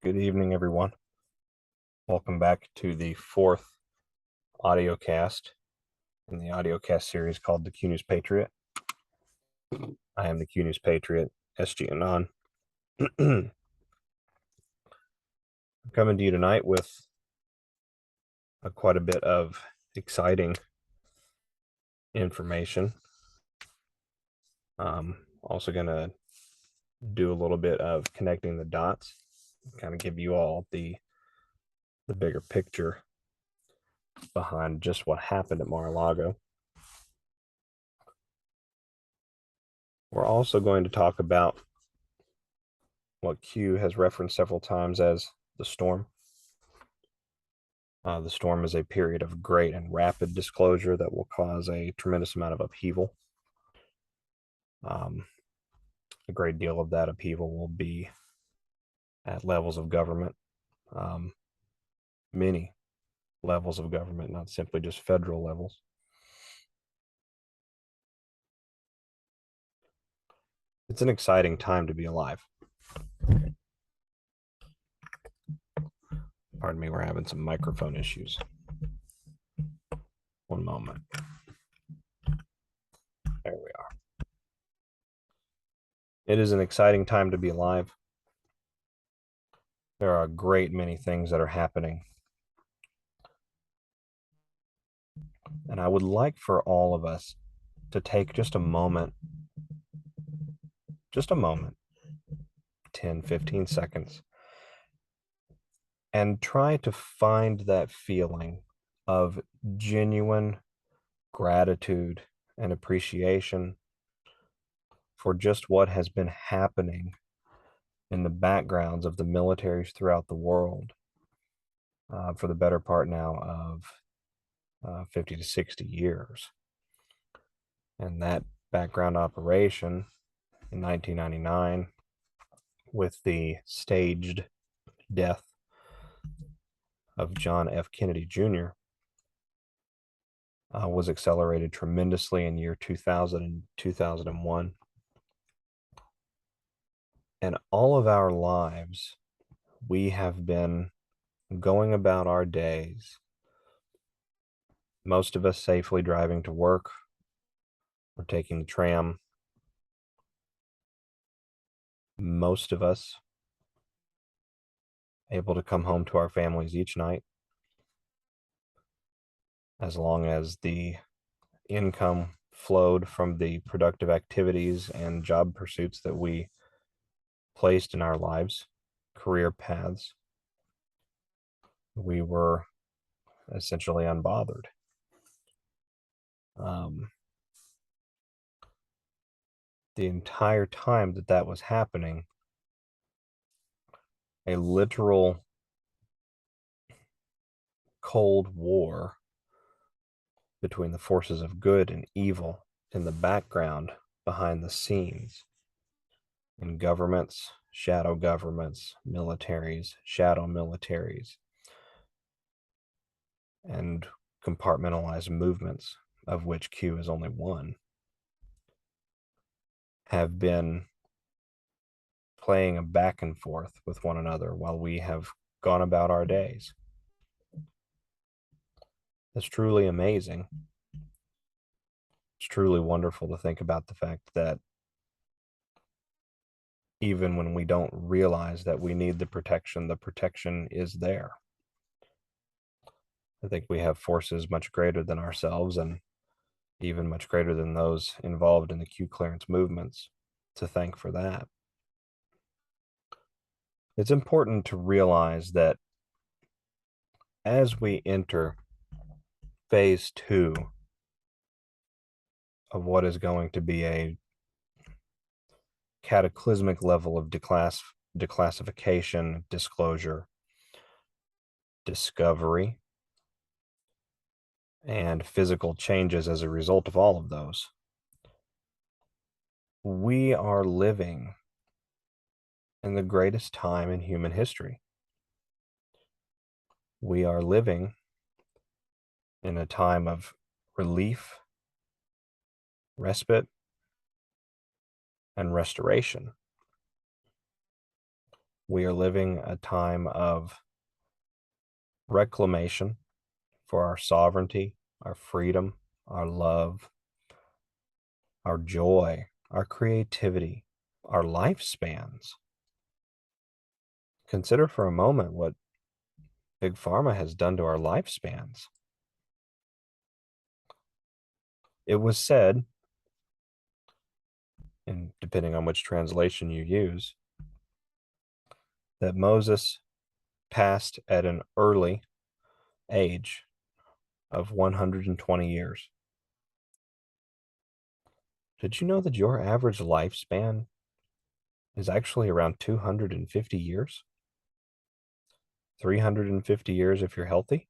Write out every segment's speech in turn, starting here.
Good evening, everyone. Welcome back to the fourth audio cast in the audio cast series called the Q News Patriot. I am the Q News Patriot, SG Anon. I'm coming to you tonight with quite a bit of exciting information. Also going to do a little bit of connecting the dots, kind of give you all the bigger picture behind just what happened at Mar-a-Lago. We're also going to talk about what Q has referenced several times as the storm. The storm is a period of great and rapid disclosure that will cause a tremendous amount of upheaval. A great deal of that upheaval will be at levels of government, many levels of government, not simply just federal levels. It's an exciting time to be alive. Pardon me, we're having some microphone issues. One moment. There we are. It is an exciting time to be alive. There are a great many things that are happening. And I would like for all of us to take just a moment, 10, 15 seconds, and try to find that feeling of genuine gratitude and appreciation for just what has been happening in the backgrounds of the militaries throughout the world for the better part now of 50 to 60 years. And that background operation in 1999 with the staged death of John F. Kennedy Jr. Was accelerated tremendously in year 2000 and 2001. And all of our lives, we have been going about our days, most of us safely driving to work or taking the tram, most of us able to come home to our families each night, as long as the income flowed from the productive activities and job pursuits that we placed in our lives, career paths. We were essentially unbothered. The entire time that was happening, a literal Cold War between the forces of good and evil in the background, behind the scenes, in governments, shadow governments, militaries, shadow militaries, and compartmentalized movements, of which Q is only one, have been playing a back and forth with one another while we have gone about our days. It's truly amazing. It's truly wonderful to think about the fact that even when we don't realize that we need the protection is there. I think we have forces much greater than ourselves and even much greater than those involved in the Q clearance movements to thank for that. It's important to realize that as we enter phase 2 of what is going to be a cataclysmic level of declassification, disclosure, discovery, and physical changes as a result of all of those, we are living in the greatest time in human history. We are living in a time of relief, respite, and restoration. We are living a time of reclamation for our sovereignty, our freedom, our love, our joy, our creativity, our lifespans. Consider for a moment what Big Pharma has done to our lifespans. It was said, and depending on which translation you use, that Moses passed at an early age of 120 years. Did you know that your average lifespan is actually around 250 years? 350 years if you're healthy?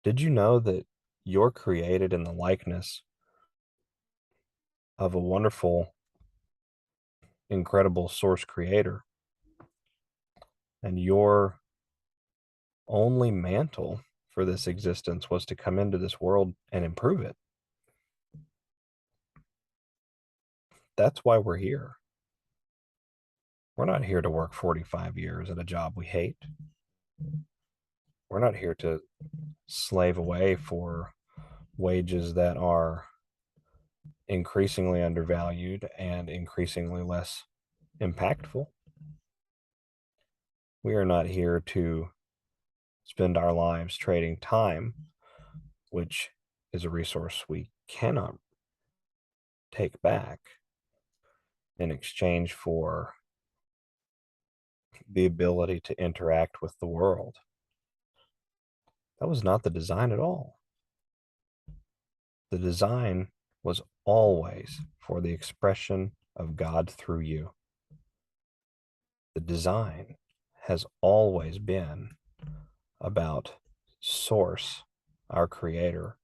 Did you know that you're created in the likeness of a wonderful, incredible source creator, and your only mantle for this existence was to come into this world and improve it? That's why we're here. We're not here to work 45 years at a job we hate. We're not here to slave away for wages that are increasingly undervalued and increasingly less impactful. We are not here to spend our lives trading time, which is a resource we cannot take back, in exchange for the ability to interact with the world. That was not the design at all. The design was always for the expression of God through you. The design has always been about Source, our Creator,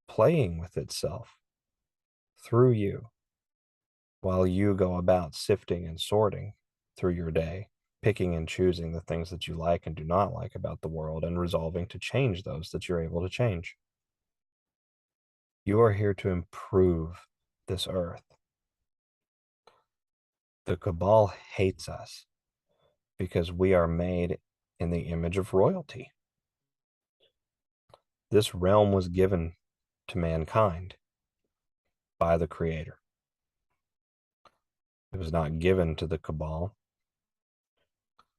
playing with itself through you while you go about sifting and sorting through your day, picking and choosing the things that you like and do not like about the world, and resolving to change those that you're able to change. You are here to improve this earth. The cabal hates us because we are made in the image of royalty. This realm was given to mankind by the Creator. It was not given to the cabal.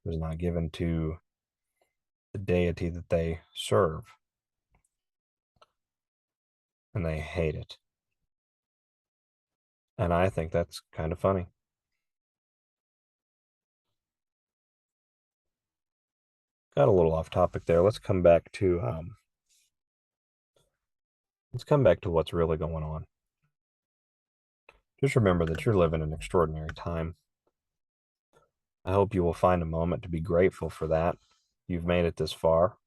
It was not given to the deity that they serve, and they hate it. And I think that's kind of funny. Got a little off topic there. Let's come back to what's really going on. Just remember that you're living an extraordinary time. I hope you will find a moment to be grateful for that. You've made it this far.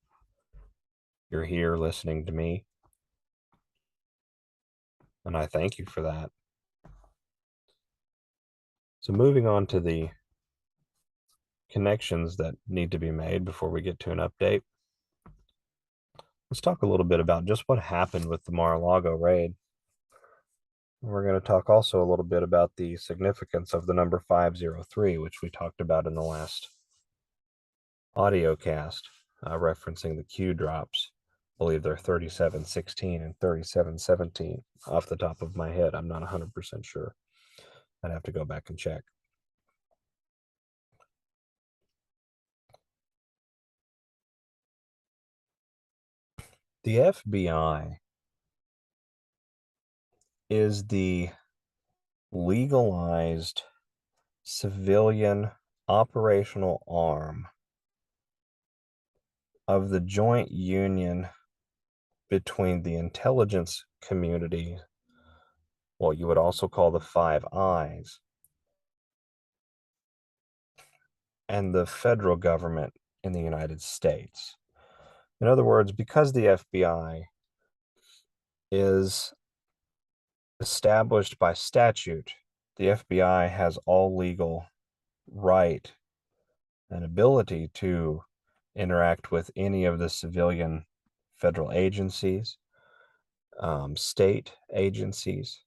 You're here listening to me, and I thank you for that. So moving on to the connections that need to be made before we get to an update. Let's talk a little bit about just what happened with the Mar-a-Lago raid. We're going to talk also a little bit about the significance of the number 503, which we talked about in the last audio cast, referencing the Q drops. I believe they're 3716 and 3717 off the top of my head. I'm not 100% sure. I'd have to go back and check. The FBI is the legalized civilian operational arm of the joint union between the intelligence community, what you would also call the Five Eyes, and the federal government in the United States. In other words, because the FBI is established by statute, the FBI has all legal right and ability to interact with any of the civilian federal agencies, state agencies,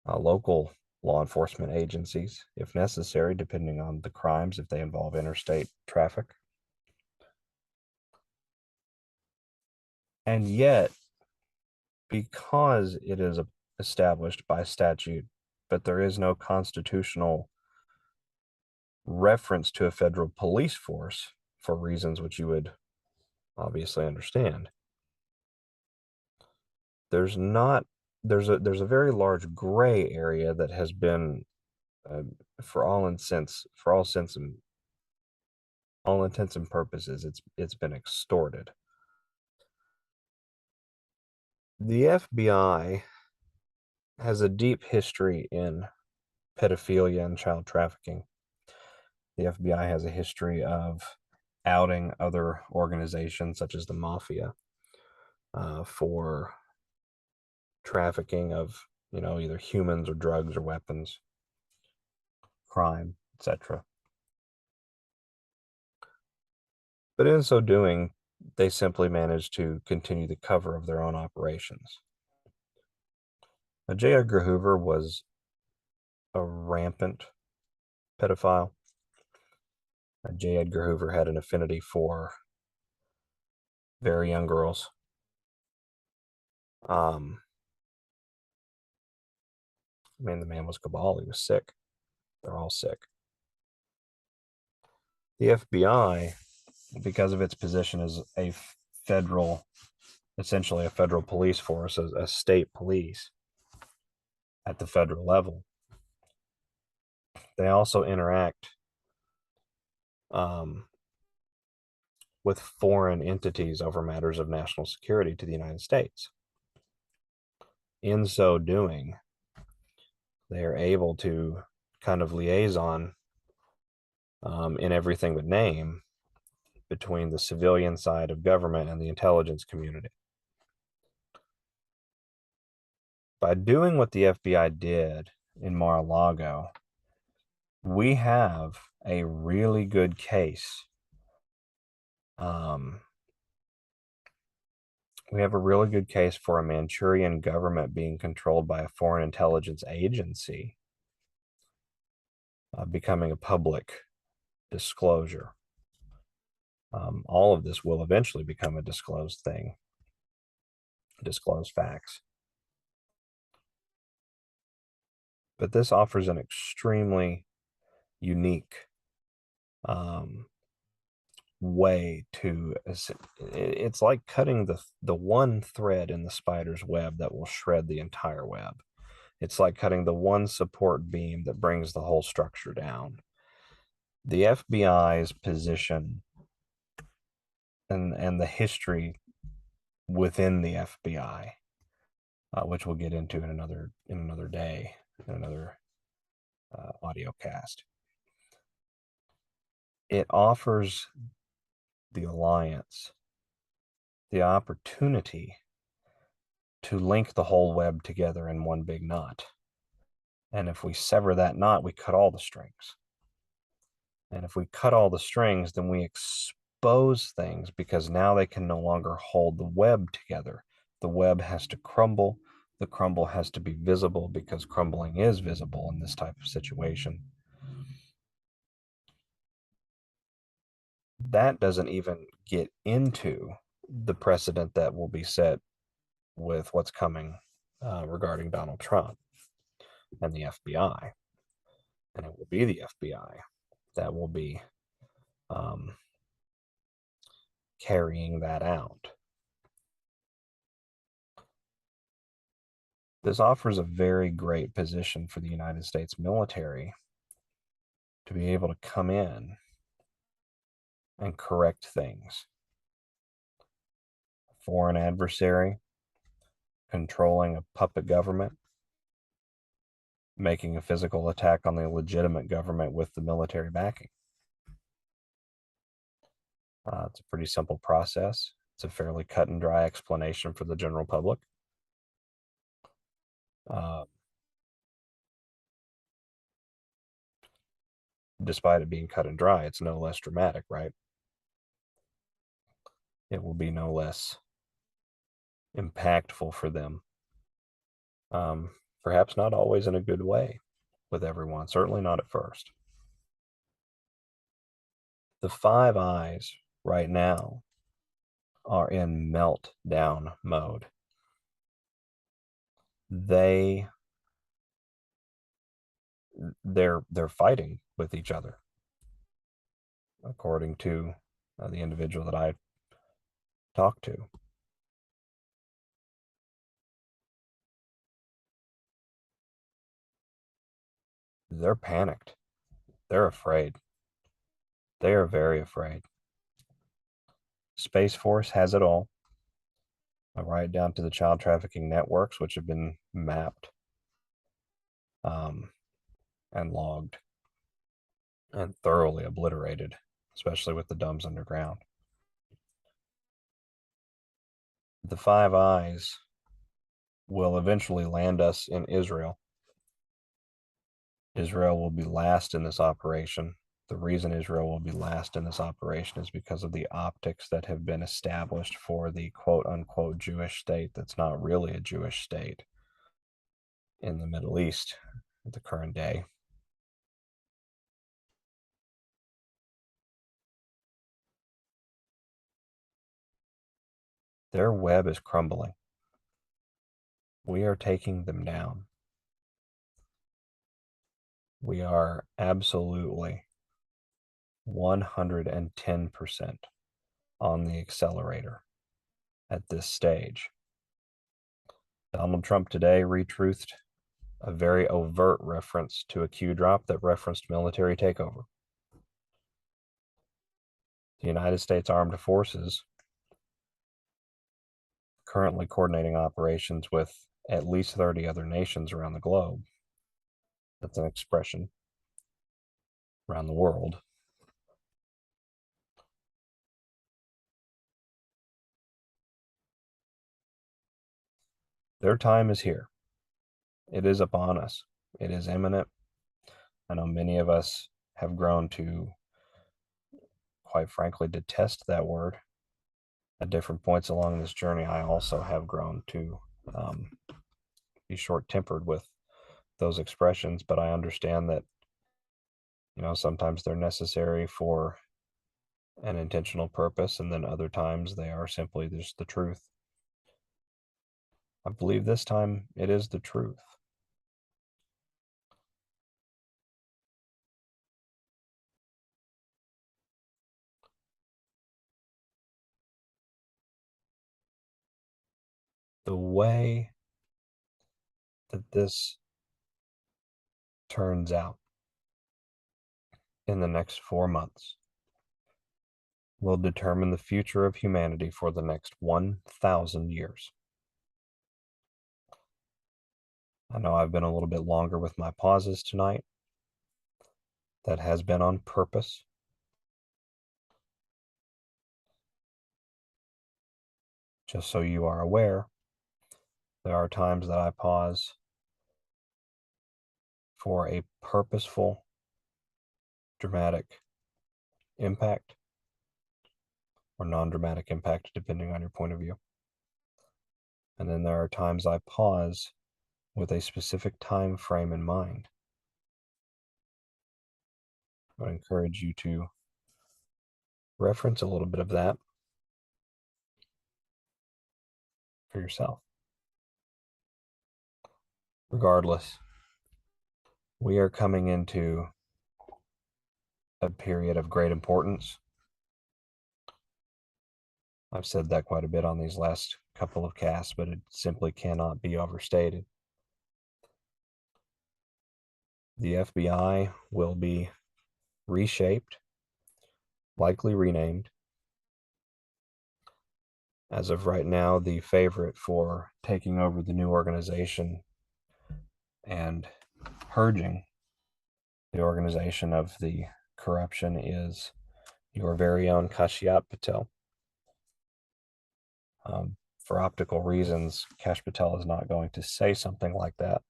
local law enforcement agencies, if necessary, depending on the crimes, if they involve interstate traffic. And yet, because it is established by statute, but there is no constitutional reference to a federal police force for reasons which you would obviously understand. There's a very large gray area that has been, for all intents and purposes, it's been extorted. The FBI has a deep history in pedophilia and child trafficking. The FBI has a history of outing other organizations such as the mafia for trafficking of, either humans or drugs or weapons, crime, etc. But in so doing, they simply managed to continue the cover of their own operations. Now, J. Edgar Hoover was a rampant pedophile. J. Edgar Hoover had an affinity for very young girls. I mean, the man was cabal. He was sick. They're all sick. The FBI, because of its position as essentially a federal police force, a state police at the federal level, they also interact with foreign entities over matters of national security to the United States. In so doing, they are able to kind of liaison in everything but name between the civilian side of government and the intelligence community. By doing what the FBI did in Mar-a-Lago, we have a really good case. We have a really good case for a Manchurian government being controlled by a foreign intelligence agency becoming a public disclosure. All of this will eventually become a disclosed thing, disclosed facts. But this offers an extremely unique way to, it's like cutting the one thread in the spider's web that will shred the entire web. It's like cutting the one support beam that brings the whole structure down. The FBI's position and the history within the FBI, which we'll get into in another day, in another audio cast. It offers the alliance the opportunity to link the whole web together in one big knot. And if we sever that knot, we cut all the strings. And if we cut all the strings, then we expose things, because now they can no longer hold the web together. The web has to crumble. The crumble has to be visible, because crumbling is visible in this type of situation. That doesn't even get into the precedent that will be set with what's coming regarding Donald Trump and the FBI. And it will be the FBI that will be carrying that out. This offers a very great position for the United States military to be able to come in and correct things. A foreign adversary controlling a puppet government, making a physical attack on the legitimate government with the military backing. It's a pretty simple process. It's a fairly cut and dry explanation for the general public. Despite it being cut and dry, it's no less dramatic, right? It will be no less impactful for them. Perhaps not always in a good way, with everyone, certainly not at first. The Five Eyes right now are in meltdown mode. They're fighting with each other, according to the individual that I talked to. They're panicked. They're afraid. They are very afraid. Space Force has it all, right down to the child trafficking networks, which have been mapped and logged and thoroughly obliterated, especially with the dumbs underground. The Five Eyes will eventually land us in Israel. Israel will be last in this operation. The reason Israel will be last in this operation is because of the optics that have been established for the quote unquote Jewish state that's not really a Jewish state in the Middle East at the current day. Their web is crumbling. We are taking them down. We are absolutely 110% on the accelerator at this stage. Donald Trump today retruthed a very overt reference to a Q drop that referenced military takeover. The United States Armed Forces currently coordinating operations with at least 30 other nations around the globe. That's an expression around the world. Their time is here. It is upon us. It is imminent. I know many of us have grown to, quite frankly, detest that word. At different points along this journey, I also have grown to be short-tempered with those expressions, but I understand that, sometimes they're necessary for an intentional purpose, and then other times they are simply just the truth. I believe this time it is the truth. The way that this turns out in the next 4 months will determine the future of humanity for the next 1,000 years. I know I've been a little bit longer with my pauses tonight. That has been on purpose. Just so you are aware, there are times that I pause for a purposeful, dramatic impact or non-dramatic impact, depending on your point of view. And then there are times I pause with a specific time frame in mind. I would encourage you to reference a little bit of that for yourself. Regardless, we are coming into a period of great importance. I've said that quite a bit on these last couple of casts, but it simply cannot be overstated. The FBI will be reshaped, likely renamed. As of right now, the favorite for taking over the new organization and purging the organization of the corruption is your very own Kashyap Patel. For optical reasons, Kash Patel is not going to say something like that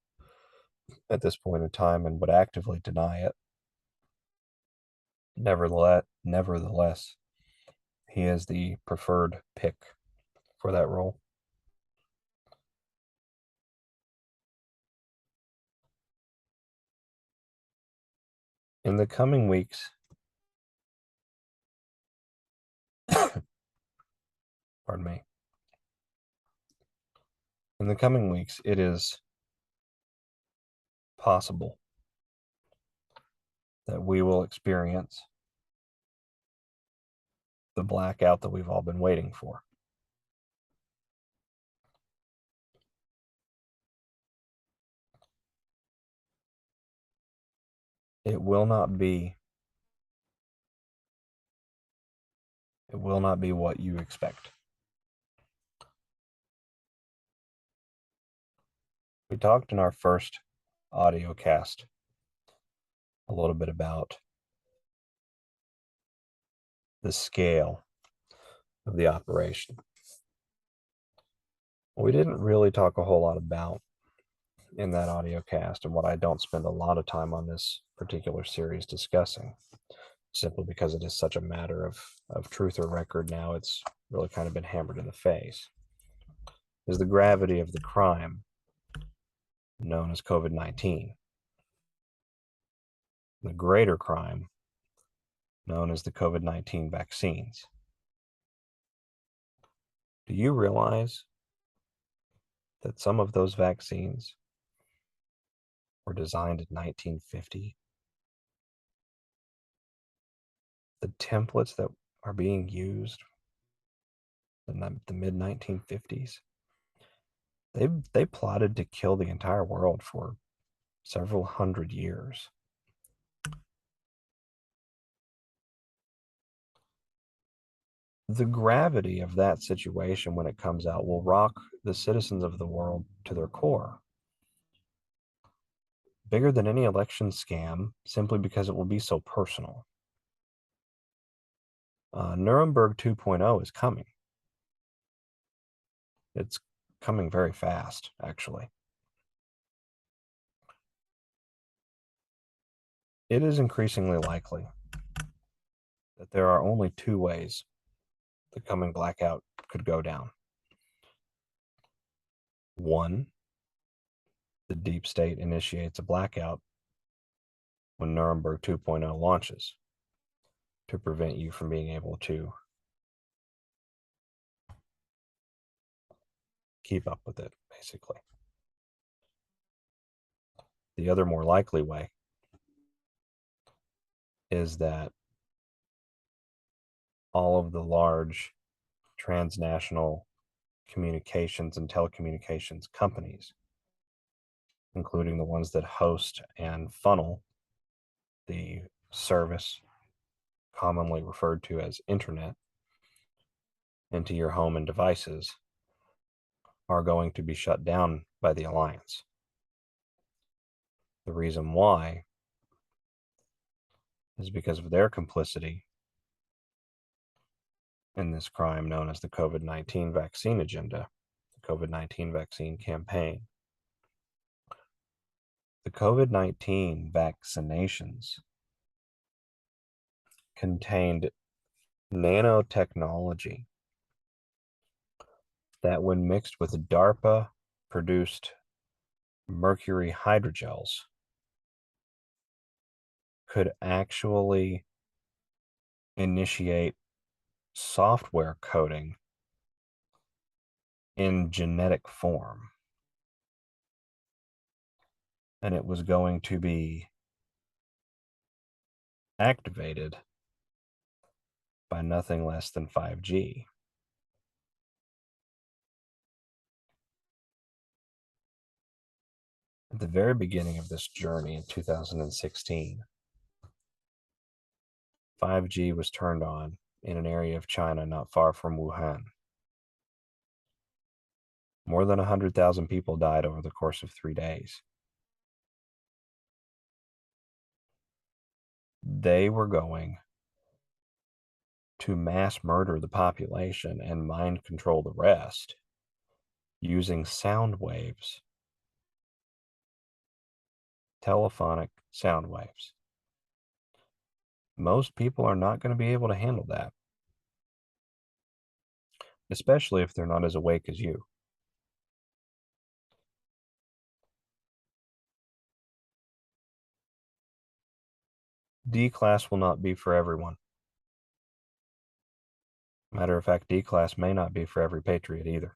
at this point in time and would actively deny it. Nevertheless, he is the preferred pick for that role. In the coming weeks, pardon me, in the coming weeks, it is possible that we will experience the blackout that we've all been waiting for. It will not be what you expect. We talked in our first audio cast a little bit about the scale of the operation. We didn't really talk a whole lot about in that audio cast, and what I don't spend a lot of time on this particular series discussing, simply because it is such a matter of truth or record now. It's really kind of been hammered in the face, is the gravity of the crime known as COVID-19, the greater crime known as the COVID-19 vaccines. Do you realize that some of those vaccines were designed in 1950? The templates that are being used in the mid-1950s, they plotted to kill the entire world for several hundred years. The gravity of that situation when it comes out will rock the citizens of the world to their core. Bigger than any election scam, simply because it will be so personal. Nuremberg 2.0 is coming. It's coming very fast, actually. It is increasingly likely that there are only two ways the coming blackout could go down. One, the deep state initiates a blackout when Nuremberg 2.0 launches to prevent you from being able to keep up with it, basically. The other more likely way is that all of the large transnational communications and telecommunications companies, including the ones that host and funnel the service commonly referred to as internet into your home and devices, are going to be shut down by the alliance. The reason why is because of their complicity in this crime known as the COVID-19 vaccine agenda, the COVID-19 vaccine campaign. The COVID-19 vaccinations contained nanotechnology that, when mixed with DARPA-produced mercury hydrogels, could actually initiate software coding in genetic form. And it was going to be activated by nothing less than 5G. At the very beginning of this journey in 2016, 5G was turned on in an area of China not far from Wuhan. More than 100,000 people died over the course of 3 days. They were going to mass murder the population and mind control the rest using sound waves, telephonic sound waves. Most people are not going to be able to handle that, especially if they're not as awake as you. D class will not be for everyone. Matter of fact, D class may not be for every patriot either.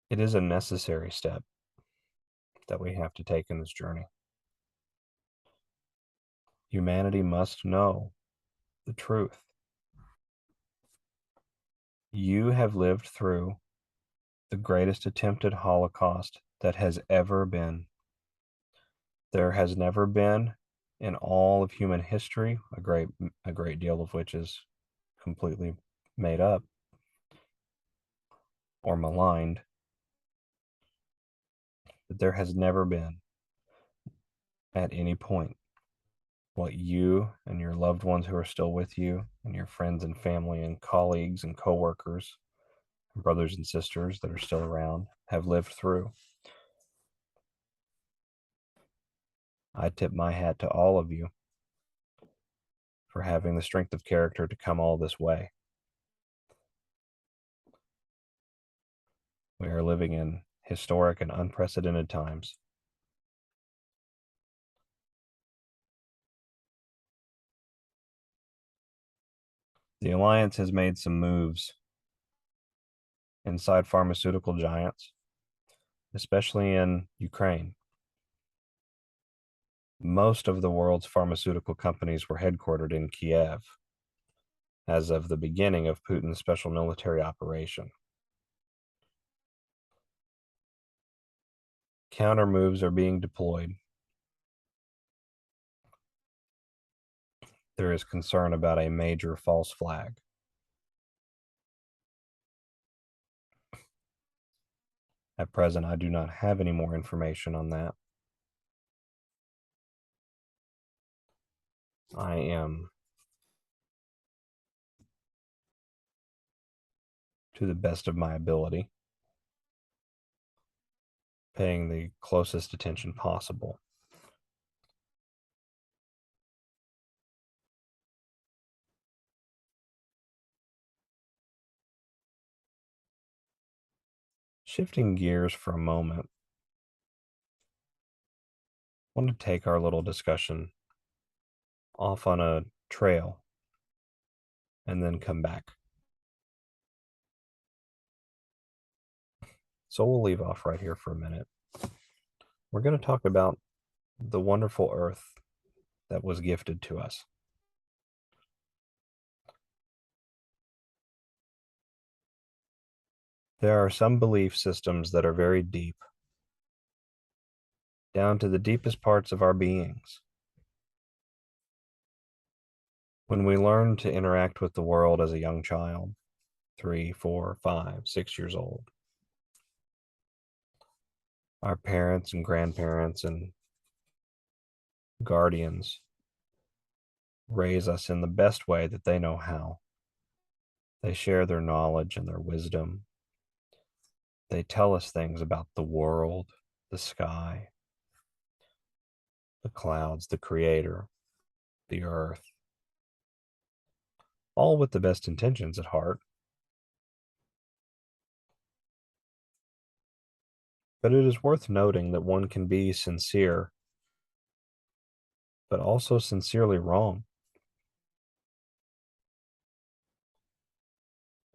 It is a necessary step that we have to take in this journey. Humanity must know the truth. You have lived through the greatest attempted Holocaust that has ever been. There has never been in all of human history, a great deal of which is completely made up or maligned, but there has never been at any point what you and your loved ones who are still with you and your friends and family and colleagues and coworkers and brothers and sisters that are still around have lived through. I tip my hat to all of you for having the strength of character to come all this way. We are living in historic and unprecedented times. The Alliance has made some moves inside pharmaceutical giants, especially in Ukraine. Most of the world's pharmaceutical companies were headquartered in Kiev as of the beginning of Putin's special military operation. Counter moves are being deployed. There is concern about a major false flag. At present, I do not have any more information on that. I am, to the best of my ability, paying the closest attention possible. Shifting gears for a moment, I want to take our little discussion off on a trail and then come back. So we'll leave off right here for a minute. We're going to talk about the wonderful earth that was gifted to us. There are some belief systems that are very deep, down to the deepest parts of our beings. When we learn to interact with the world as a young child, 3, 4, 5, 6 years old, our parents and grandparents and guardians raise us in the best way that they know how. They share their knowledge and their wisdom. They tell us things about the world, the sky, the clouds, the creator, the earth, all with the best intentions at heart. But it is worth noting that one can be sincere, but also sincerely wrong.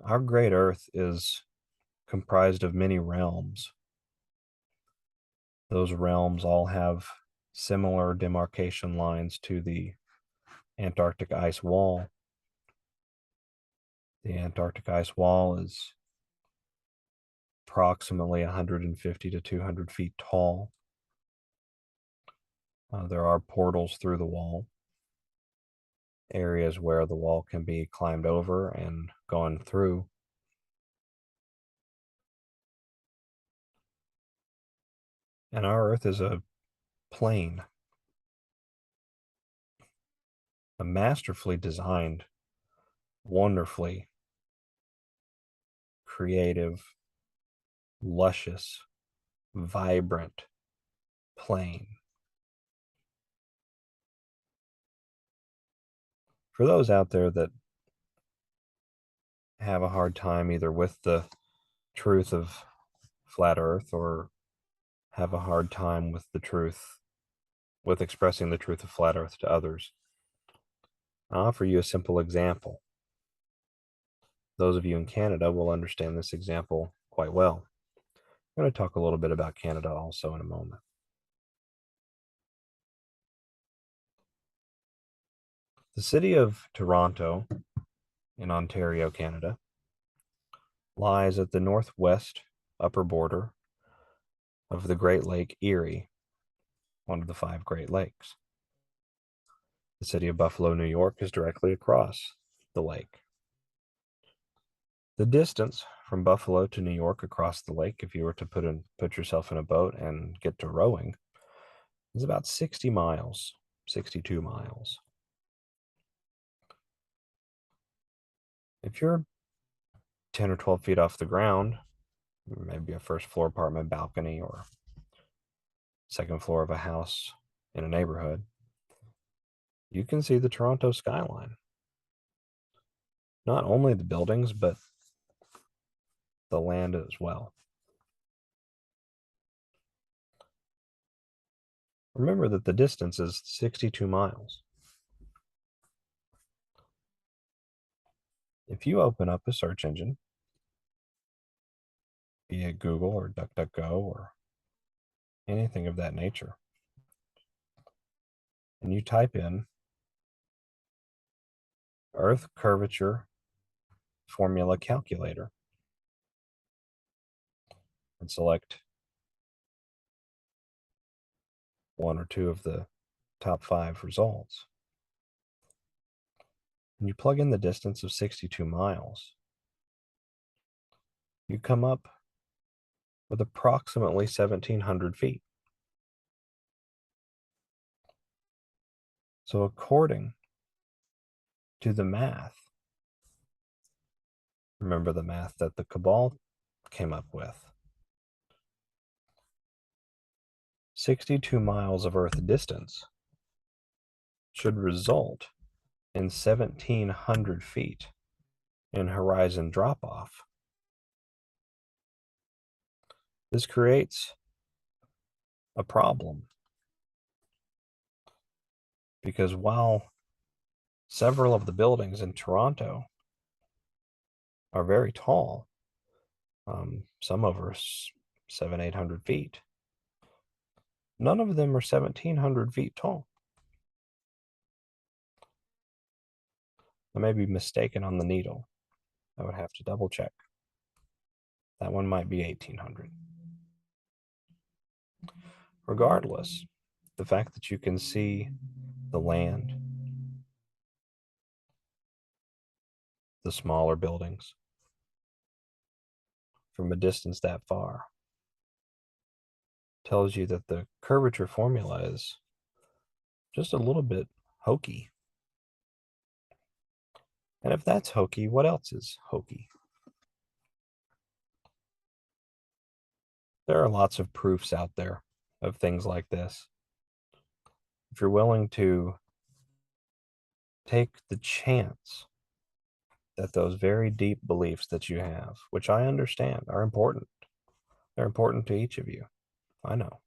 Our great earth is comprised of many realms. Those realms all have similar demarcation lines to the Antarctic ice wall. The Antarctic ice wall is approximately 150 to 200 feet tall. There are portals through the wall, areas where the wall can be climbed over and gone through. And our Earth is a plane, a masterfully designed, wonderfully creative, luscious, vibrant plane. For those out there that have a hard time either with the truth of flat Earth or have a hard time with the truth with expressing the truth of flat Earth to others. I'll offer you a simple example. Those of you in Canada will understand this example quite well. I'm going to talk a little bit about Canada also in a moment. The city of Toronto in Ontario, Canada, lies at the northwest upper border of the Great Lake Erie, one of the 5 Great Lakes. The city of Buffalo, New York is directly across the lake. The distance from Buffalo to New York across the lake, if you were to put yourself in a boat and get to rowing, is about 60 miles, 62 miles. If you're 10 or 12 feet off the ground, maybe a first floor apartment balcony or second floor of a house in a neighborhood, you can see the Toronto skyline. Not only the buildings, but the land as well. Remember that the distance is 62 miles. If you open up a search engine, be it Google or DuckDuckGo or anything of that nature, and you type in Earth Curvature Formula Calculator and select one or two of the top 5 results, and you plug in the distance of 62 miles, you come up with approximately 1,700 feet. So according to the math, remember the math that the Cabal came up with, 62 miles of Earth distance should result in 1,700 feet in horizon drop-off. This creates a problem because while several of the buildings in Toronto are very tall, some over 700-800 feet, none of them are 1,700 feet tall. I may be mistaken on the needle. I would have to double check. That one might be 1,800. Regardless, the fact that you can see the land, the smaller buildings, from a distance that far, tells you that the curvature formula is just a little bit hokey. And if that's hokey, what else is hokey? There are lots of proofs out there of things like this. If you're willing to take the chance that those very deep beliefs that you have, which I understand are important, they're important to each of you, I know.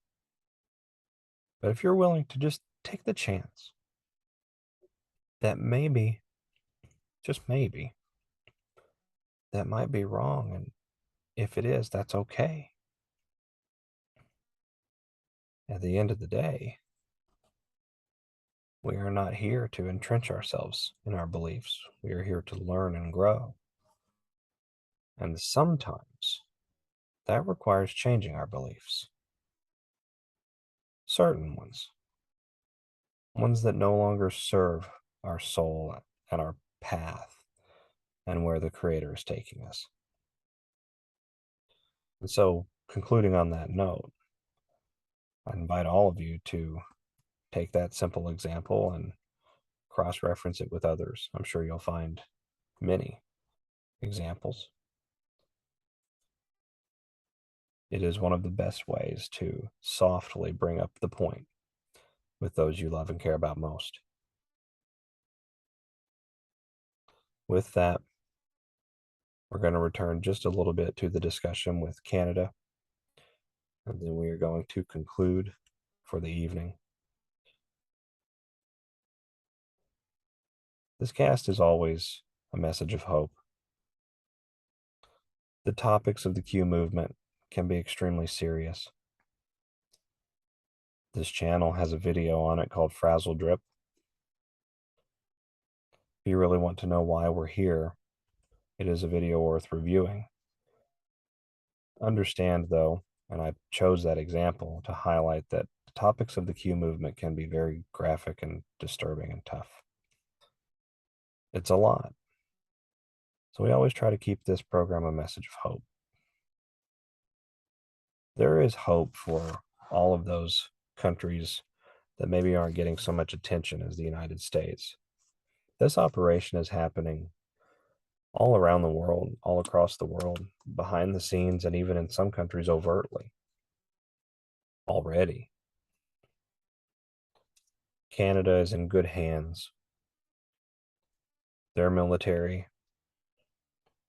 But if you're willing to just take the chance that maybe, just maybe, that might be wrong, and if it is, that's okay. At the end of the day, we are not here to entrench ourselves in our beliefs. We are here to learn and grow. And sometimes that requires changing our beliefs. Certain ones that no longer serve our soul and our path and where the Creator is taking us. And so, concluding on that note, I invite all of you to take that simple example and cross-reference it with others. I'm sure you'll find many examples. It is one of the best ways to softly bring up the point with those you love and care about most. With that, we're going to return just a little bit to the discussion with Canada, and then we are going to conclude for the evening. This cast is always a message of hope. The topics of the Q movement can be extremely serious. This channel has a video on it called Frazzle Drip. If you really want to know why we're here, it is a video worth reviewing. Understand, though, and I chose that example to highlight that the topics of the Q movement can be very graphic and disturbing and tough. It's a lot. So we always try to keep this program a message of hope. There is hope for all of those countries that maybe aren't getting so much attention as the United States. This operation is happening all around the world, all across the world, behind the scenes, and even in some countries overtly already. Canada is in good hands. Their military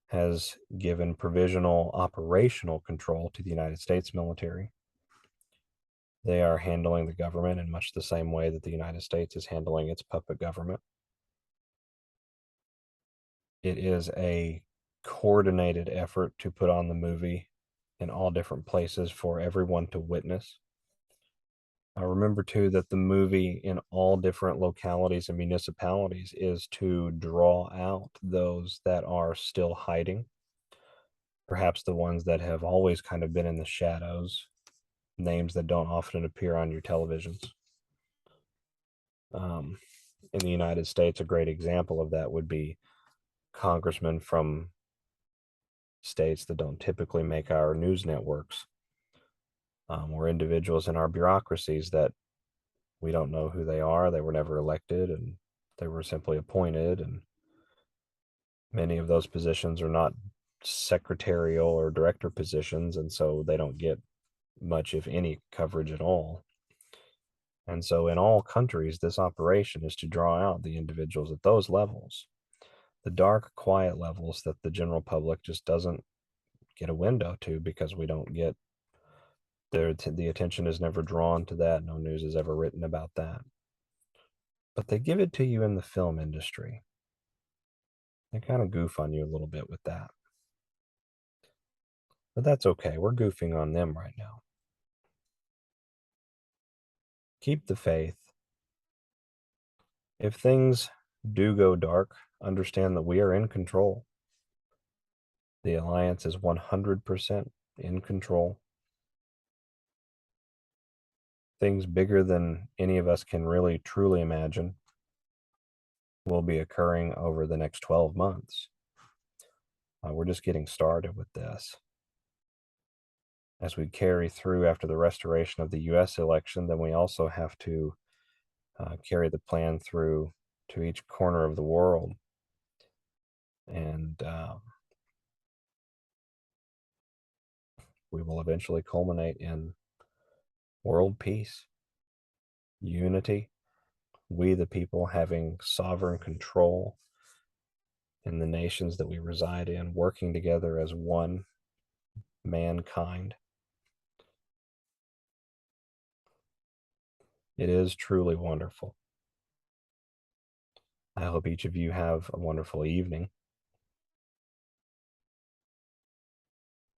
has given provisional operational control to the United States military. They are handling the government in much the same way that the United States is handling its puppet government. It is a coordinated effort to put on the movie in all different places for everyone to witness. Remember, too, that the movie in all different localities and municipalities is to draw out those that are still hiding, perhaps the ones that have always kind of been in the shadows, names that don't often appear on your televisions. In the United States, a great example of that would be congressmen from states that don't typically make our news networks, or individuals in our bureaucracies that we don't know who they are. They were never elected, and they were simply appointed, and many of those positions are not secretarial or director positions, and so they don't get much, if any, coverage at all. And so in all countries, this operation is to draw out the individuals at those levels, the dark, quiet levels that the general public just doesn't get a window to, because we don't get the attention is never drawn to that. No news is ever written about that. But they give it to you in the film industry. They kind of goof on you a little bit with that. But that's okay. We're goofing on them right now. Keep the faith. If things do go dark, understand that we are in control. The Alliance is 100% in control. Things bigger than any of us can really truly imagine will be occurring over the next 12 months. We're just getting started with this. As we carry through after the restoration of the US election, then we also have to carry the plan through to each corner of the world. And we will eventually culminate in world peace, unity, we the people having sovereign control in the nations that we reside in, working together as one mankind. It is truly wonderful. I hope each of you have a wonderful evening.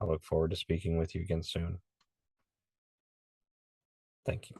I look forward to speaking with you again soon. Thank you.